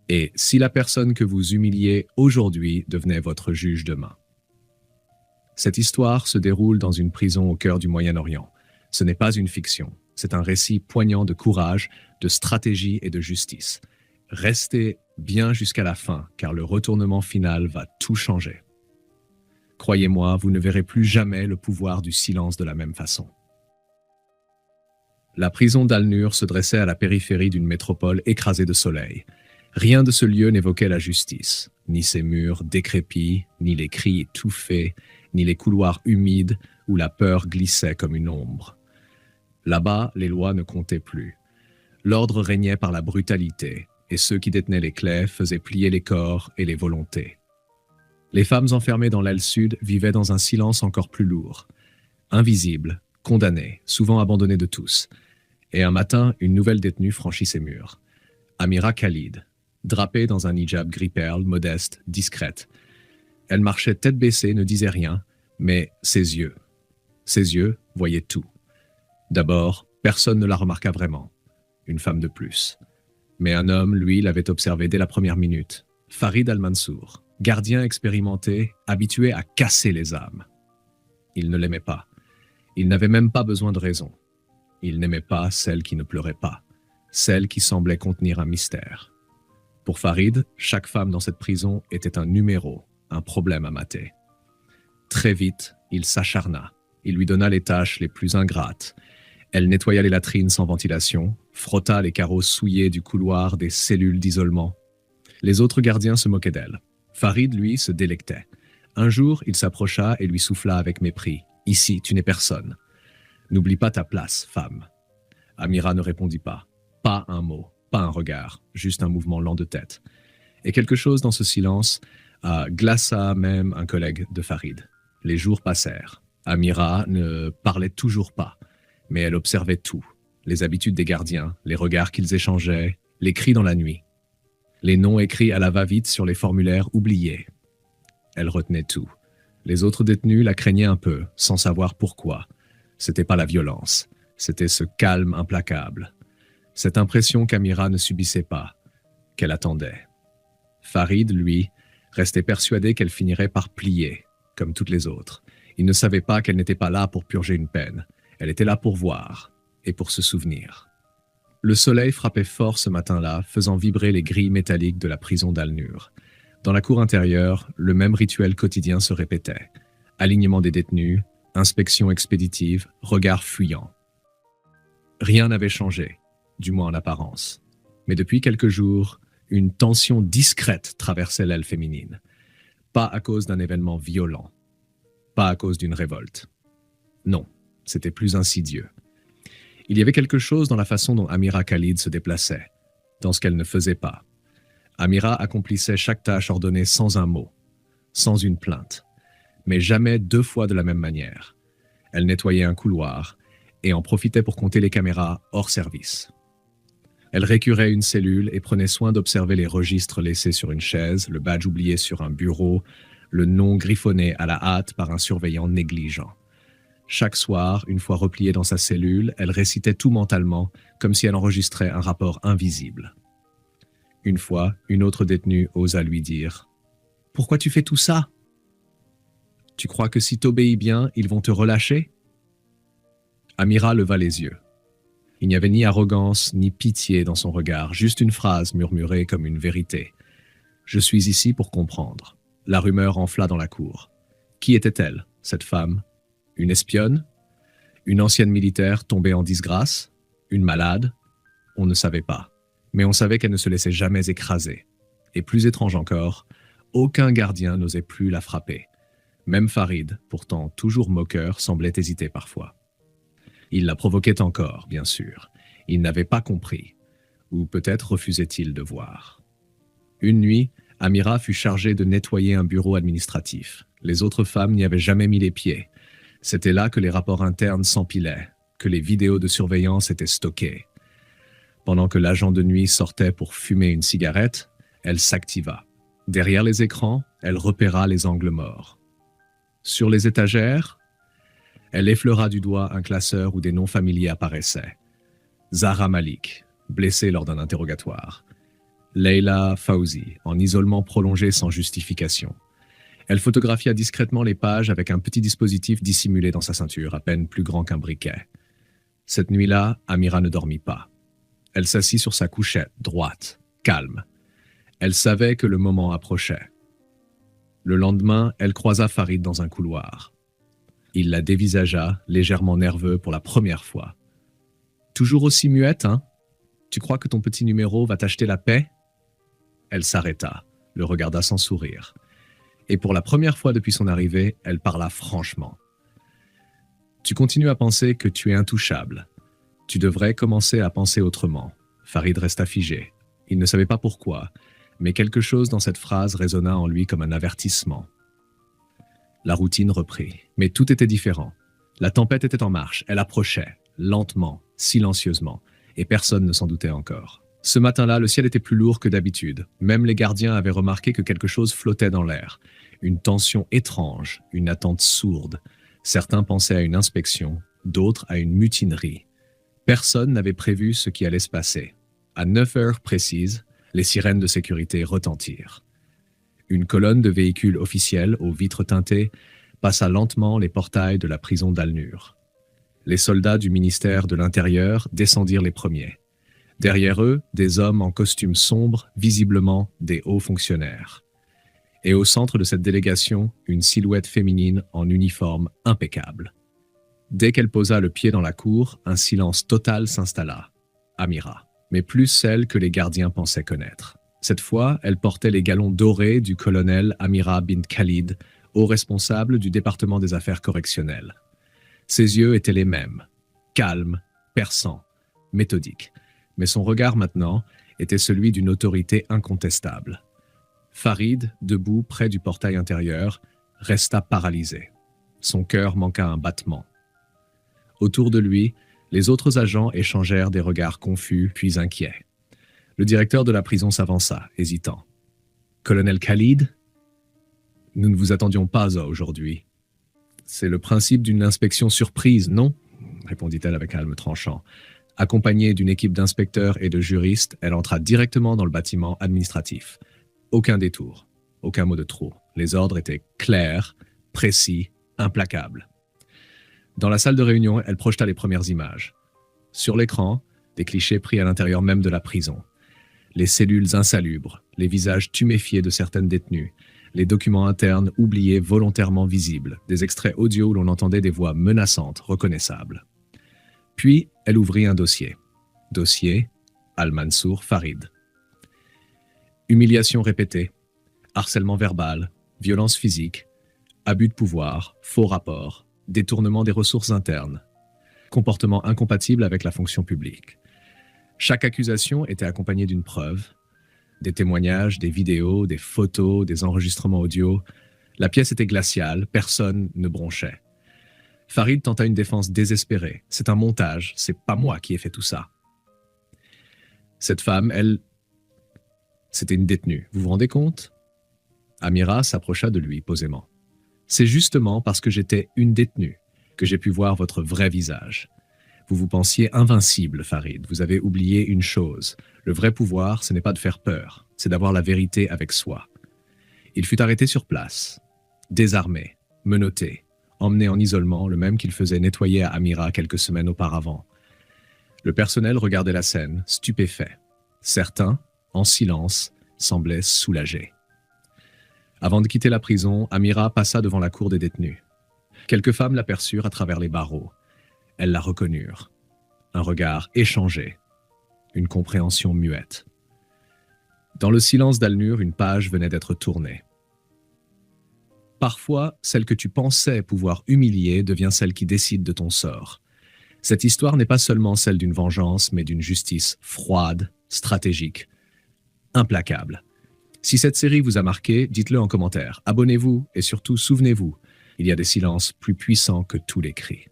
Et si la personne que vous humiliez aujourd'hui devenait votre juge demain? Cette histoire se déroule dans une prison au cœur du Moyen-Orient. Ce n'est pas une fiction, c'est un récit poignant de courage, de stratégie et de justice. Restez bien jusqu'à la fin, car le retournement final va tout changer. Croyez-moi, vous ne verrez plus jamais le pouvoir du silence de la même façon. La prison d'Al-Nur se dressait à la périphérie d'une métropole écrasée de soleil. Rien de ce lieu n'évoquait la justice, ni ses murs décrépits, ni les cris étouffés, ni les couloirs humides où la peur glissait comme une ombre. Là-bas, les lois ne comptaient plus. L'ordre régnait par la brutalité, et ceux qui détenaient les clés faisaient plier les corps et les volontés. Les femmes enfermées dans l'aile sud vivaient dans un silence encore plus lourd. Invisibles, condamnées, souvent abandonnées de tous. Et un matin, une nouvelle détenue franchit ses murs. Amira Khalid, drapée dans un hijab gris-perle, modeste, discrète. Elle marchait tête baissée, ne disait rien, mais ses yeux voyaient tout. D'abord, personne ne la remarqua vraiment. Une femme de plus. Mais un homme, lui, l'avait observée dès la première minute. Farid Al-Mansour, gardien expérimenté, habitué à casser les âmes. Il ne l'aimait pas. Il n'avait même pas besoin de raison. Il n'aimait pas celle qui ne pleurait pas, celle qui semblait contenir un mystère. Pour Farid, chaque femme dans cette prison était un numéro, un problème à mater. Très vite, il s'acharna. Il lui donna les tâches les plus ingrates. Elle nettoya les latrines sans ventilation, frotta les carreaux souillés du couloir des cellules d'isolement. Les autres gardiens se moquaient d'elle. Farid, lui, se délectait. Un jour, il s'approcha et lui souffla avec mépris. « Ici, tu n'es personne. N'oublie pas ta place, femme. » Amira ne répondit pas. Pas un mot, pas un regard, juste un mouvement lent de tête. Et quelque chose dans ce silence glaça même un collègue de Farid. Les jours passèrent. Amira ne parlait toujours pas, mais elle observait tout. Les habitudes des gardiens, les regards qu'ils échangeaient, les cris dans la nuit. Les noms écrits à la va-vite sur les formulaires oubliés. Elle retenait tout. Les autres détenus la craignaient un peu, sans savoir pourquoi. C'était pas la violence, c'était ce calme implacable. Cette impression qu'Amira ne subissait pas, qu'elle attendait. Farid, lui, restait persuadé qu'elle finirait par plier, comme toutes les autres. Il ne savait pas qu'elle n'était pas là pour purger une peine. Elle était là pour voir et pour se souvenir. Le soleil frappait fort ce matin-là, faisant vibrer les grilles métalliques de la prison d'Al-Nur. Dans la cour intérieure, le même rituel quotidien se répétait. Alignement des détenus, inspection expéditive, regard fuyant. Rien n'avait changé, du moins en apparence. Mais depuis quelques jours, une tension discrète traversait l'aile féminine. Pas à cause d'un événement violent. Pas à cause d'une révolte. Non, c'était plus insidieux. Il y avait quelque chose dans la façon dont Amira Khalid se déplaçait, dans ce qu'elle ne faisait pas. Amira accomplissait chaque tâche ordonnée sans un mot, sans une plainte, mais jamais deux fois de la même manière. Elle nettoyait un couloir et en profitait pour compter les caméras hors service. Elle récurait une cellule et prenait soin d'observer les registres laissés sur une chaise, le badge oublié sur un bureau, le nom griffonné à la hâte par un surveillant négligent. Chaque soir, une fois repliée dans sa cellule, elle récitait tout mentalement, comme si elle enregistrait un rapport invisible. Une fois, une autre détenue osa lui dire « Pourquoi tu fais tout ça? Tu crois que si t'obéis bien, ils vont te relâcher ?» Amira leva les yeux. Il n'y avait ni arrogance, ni pitié dans son regard, juste une phrase murmurée comme une vérité. « Je suis ici pour comprendre. » La rumeur enfla dans la cour. Qui était-elle, cette femme? Une espionne? Une ancienne militaire tombée en disgrâce? Une malade? On ne savait pas. Mais on savait qu'elle ne se laissait jamais écraser. Et plus étrange encore, aucun gardien n'osait plus la frapper. Même Farid, pourtant toujours moqueur, semblait hésiter parfois. Il la provoquait encore, bien sûr. Il n'avait pas compris. Ou peut-être refusait-il de voir. Une nuit, Amira fut chargée de nettoyer un bureau administratif. Les autres femmes n'y avaient jamais mis les pieds. C'était là que les rapports internes s'empilaient, que les vidéos de surveillance étaient stockées. Pendant que l'agent de nuit sortait pour fumer une cigarette, elle s'activa. Derrière les écrans, elle repéra les angles morts. Sur les étagères, elle effleura du doigt un classeur où des noms familiers apparaissaient. Zahra Malik, blessée lors d'un interrogatoire. Leila Fawzi, en isolement prolongé sans justification. Elle photographia discrètement les pages avec un petit dispositif dissimulé dans sa ceinture, à peine plus grand qu'un briquet. Cette nuit-là, Amira ne dormit pas. Elle s'assit sur sa couchette, droite, calme. Elle savait que le moment approchait. Le lendemain, elle croisa Farid dans un couloir. Il la dévisagea, légèrement nerveux pour la première fois. « Toujours aussi muette, hein? Tu crois que ton petit numéro va t'acheter la paix ?» Elle s'arrêta, le regarda sans sourire. Et pour la première fois depuis son arrivée, elle parla franchement. « Tu continues à penser que tu es intouchable. Tu devrais commencer à penser autrement. » Farid resta figé. Il ne savait pas pourquoi, mais quelque chose dans cette phrase résonna en lui comme un avertissement. La routine reprit, mais tout était différent. La tempête était en marche, elle approchait, lentement, silencieusement, et personne ne s'en doutait encore. Ce matin-là, le ciel était plus lourd que d'habitude. Même les gardiens avaient remarqué que quelque chose flottait dans l'air. Une tension étrange, une attente sourde. Certains pensaient à une inspection, d'autres à une mutinerie. Personne n'avait prévu ce qui allait se passer. À 9 heures précises, les sirènes de sécurité retentirent. Une colonne de véhicules officiels aux vitres teintées passa lentement les portails de la prison d'Al-Nur. Les soldats du ministère de l'Intérieur descendirent les premiers. Derrière eux, des hommes en costume sombre, visiblement des hauts fonctionnaires. Et au centre de cette délégation, une silhouette féminine en uniforme impeccable. Dès qu'elle posa le pied dans la cour, un silence total s'installa. Amira, mais plus celle que les gardiens pensaient connaître. Cette fois, elle portait les galons dorés du colonel Amira bint Khalid, haut responsable du département des affaires correctionnelles. Ses yeux étaient les mêmes, calmes, perçants, méthodiques, mais son regard maintenant était celui d'une autorité incontestable. Farid, debout près du portail intérieur, resta paralysé. Son cœur manqua un battement. Autour de lui, les autres agents échangèrent des regards confus puis inquiets. Le directeur de la prison s'avança, hésitant. « Colonel Khalid, nous ne vous attendions pas aujourd'hui. C'est le principe d'une inspection surprise, non ?» répondit-elle avec un calme tranchant. Accompagnée d'une équipe d'inspecteurs et de juristes, elle entra directement dans le bâtiment administratif. Aucun détour, aucun mot de trop. Les ordres étaient clairs, précis, implacables. Dans la salle de réunion, elle projeta les premières images. Sur l'écran, des clichés pris à l'intérieur même de la prison. Les cellules insalubres, les visages tuméfiés de certaines détenues, les documents internes oubliés volontairement visibles, des extraits audio où l'on entendait des voix menaçantes, reconnaissables. Puis, elle ouvrit un dossier. Dossier Al-Mansour Farid. Humiliation répétée, harcèlement verbal, violence physique, abus de pouvoir, faux rapports, détournement des ressources internes, comportement incompatible avec la fonction publique. Chaque accusation était accompagnée d'une preuve, des témoignages, des vidéos, des photos, des enregistrements audio. La pièce était glaciale, personne ne bronchait. Farid tenta une défense désespérée. « C'est un montage, c'est pas moi qui ai fait tout ça. » Cette femme, elle, c'était une détenue. Vous vous rendez compte? Amira s'approcha de lui posément. « C'est justement parce que j'étais une détenue que j'ai pu voir votre vrai visage. Vous vous pensiez invincible, Farid. Vous avez oublié une chose. Le vrai pouvoir, ce n'est pas de faire peur, c'est d'avoir la vérité avec soi. » Il fut arrêté sur place, désarmé, menotté, emmené en isolement, le même qu'il faisait nettoyer à Amira quelques semaines auparavant. Le personnel regardait la scène, stupéfait. Certains, en silence, semblaient soulagés. Avant de quitter la prison, Amira passa devant la cour des détenus. Quelques femmes l'aperçurent à travers les barreaux. Elles la reconnurent. Un regard échangé, une compréhension muette. Dans le silence d'Al-Nur, une page venait d'être tournée. Parfois, celle que tu pensais pouvoir humilier devient celle qui décide de ton sort. Cette histoire n'est pas seulement celle d'une vengeance, mais d'une justice froide, stratégique, implacable. Si cette série vous a marqué, dites-le en commentaire. Abonnez-vous et surtout, souvenez-vous, il y a des silences plus puissants que tous les cris.